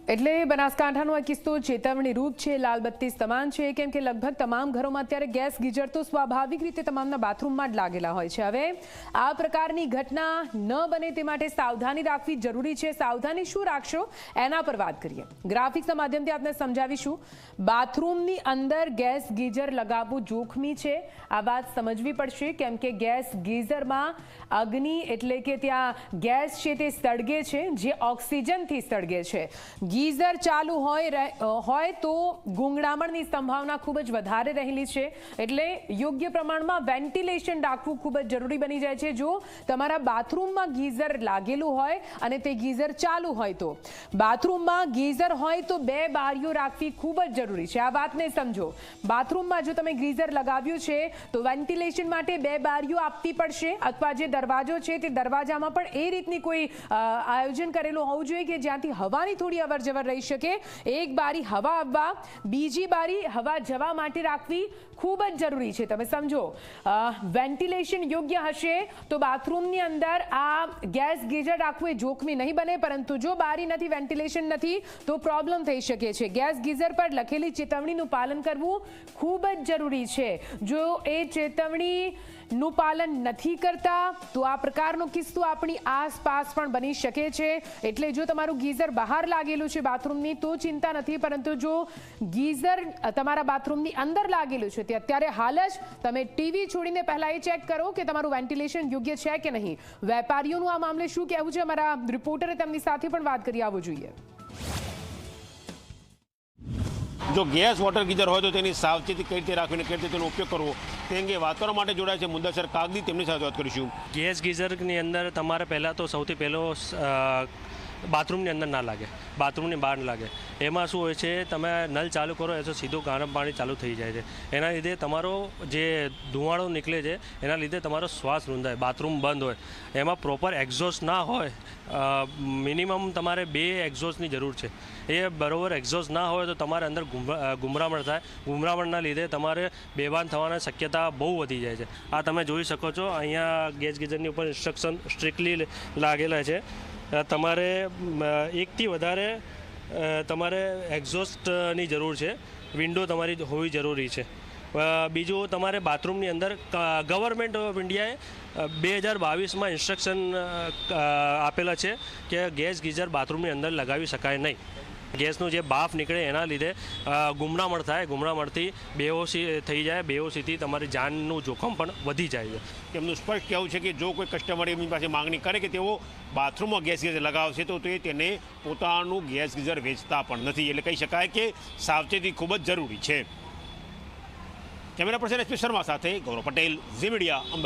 એટલે બનાસકાંઠાનો આ કિસ્સો ચેતવણી રૂપ છે, લાલબત્તી સમાન છે, કેમ કે લગભગ તમામ ઘરોમાં અત્યારે ગેસ ગીઝર તો સ્વાભાવિક રીતે તમામના બાથરૂમમાં જ લાગેલા હોય છે। હવે આ પ્રકારની ઘટના ન બને તે માટે સાવધાની રાખવી જરૂરી છે। સાવધાની શું રાખશો એના પર વાત કરીએ। ગ્રાફિક્સના માધ્યમથી આપને સમજાવીશું। બાથરૂમની અંદર ગેસ ગીઝર લગાવવું જોખમી છે, આ વાત સમજવી પડશે, કેમ કે ગેસ ગીઝરમાં અગ્નિ એટલે કે ત્યાં ગેસ છે તે સળગે છે, જે ઓક્સિજનથી સળગે છે। ગીઝર ચાલુ હોય તો ગુંગળામણની સંભાવના ખૂબ જ વધારે રહેલી છે, એટલે યોગ્ય પ્રમાણમાં વેન્ટિલેશન રાખવું ખૂબ જ જરૂરી બની જાય છે। જો તમારા બાથરૂમમાં ગીઝર લાગેલું હોય અને તે ગીઝર ચાલુ હોય તો બાથરૂમમાં ગીઝર હોય તો બે બારીઓ રાખવી ખૂબ જ જરૂરી છે, આ વાતને સમજો। બાથરૂમમાં જો તમે ગીઝર લગાવ્યું છે તો વેન્ટિલેશન માટે બે બારીઓ આપવી પડશે, અથવા જે દરવાજો છે તે દરવાજામાં પણ એ રીતની કોઈ આયોજન કરેલું હોવું જોઈએ કે જ્યાંથી હવાની થોડી અવર જવર રહી શકે। એક બારી હવા આવવા, બીજી બારી હવા જવા માટે રાખવી ખૂબ જ જરૂરી છે, તમે સમજો। વેન્ટિલેશન યોગ્ય હશે તો બાથરૂમની અંદર આ ગેસ ગીઝર રાખવું એ જોખમી નહીં બને, પરંતુ જો બારી નથી, વેન્ટિલેશન નથી તો પ્રોબ્લેમ થઈ શકે છે। ગેસ ગીઝર પર લખેલી ચેતવણીનું પાલન કરવું ખૂબ જ જરૂરી છે। જો એ ચેતવણીનું પાલન નથી કરતા તો આ પ્રકારનો કિસ્સો આપણી આસપાસ પણ બની શકે છે। એટલે જો તમારું ગીઝર બહાર લાગેલું છે બાથરૂમની તો ચિંતા નથી, પરંતુ જો ગીઝર તમારા બાથરૂમની અંદર લાગેલું છે તે અત્યારે હાલ જ તમે ટીવી છોડીને પહેલા એ ચેક કરો કે તમારું વેન્ટિલેશન યોગ્ય છે કે નહીં। વેપારીઓનું આ મામલે શું કહેવું છે, અમારા રિપોર્ટરે તેમની સાથે પણ વાત કરી આવવું જોઈએ। જો ગેસ વોટર ગીઝર હોય તો તેની સાવચેતી કઈ રીતે રાખવીને કઈ રીતે તેનો ઉપયોગ કરવો તે અંગે વાત કરવા માટે જોડાય છે મુદ્દાસર કાગદી, તેમની સાથે વાત કરીશું। ગેસ ગીઝરની અંદર તમારે પહેલાં તો સૌથી પહેલો બાથરૂમની અંદર ના લાગે, બાથરૂમની બહાર લાગે। એમાં શું હોય છે, તમે નળ ચાલુ કરો એ તો સીધું ગરમ પાણી ચાલુ થઈ જાય છે, એના લીધે તમારો જે ધુમાડો નીકળે છે એના લીધે તમારો શ્વાસ રૂંધાય। બાથરૂમ બંધ હોય, એમાં પ્રોપર એક્ઝોસ્ટ ના હોય, મિનિમમ તમારે 2 એક્ઝોસ્ટની જરૂર છે, એ બરાબર એક્ઝોસ્ટ ના હોય તો તમારે અંદર ગુમરામણ થાય। ગુમરામણના લીધે તમારે બેભાન થવાની શક્યતા બહુ વધી જાય છે। આ તમે જોઈ શકો છો, અહીંયા ગેસ ગીઝરની ઉપર ઇન્સ્ટ્રક્શન સ્ટ્રિક્ટલી લાગેલા છે। તમારે એકથી વધારે તમારે એક્ઝોસ્ટની જરૂર છે, વિન્ડો તમારી હોવી જરૂરી છે। બીજું, તમારે બાથરૂમની અંદર ગવર્મેન્ટ ઓફ ઇન્ડિયાએ 2022માં ઇન્સ્ટ્રક્શન આપેલા છે કે ગેસ ગીઝર બાથરૂમની અંદર લગાવી શકાય નહીં। ગેસનું જે બાફ નીકળે એના લીધે ગુમરામણ થાય, ગુમરામણથી બેહોશી થઈ જાય, બેહોશીથી તમારી જાનનું જોખમ પણ વધી જાય છે। એમનું સ્પષ્ટ કહેવું છે કે જો કોઈ કસ્ટમર એમની પાસે માંગણી કરે કે તેઓ બાથરૂમમાં ગેસ ગીઝર લગાવશે તો તે તેને પોતાનું ગેસ ગીઝર વેચતા પણ નથી, એટલે કહી શકાય કે સાવચેતી ખૂબ જ જરૂરી છે। કેમેરા પર્સન SP શર્મા સાથે ગૌરવ પટેલ, ઝી મીડિયા।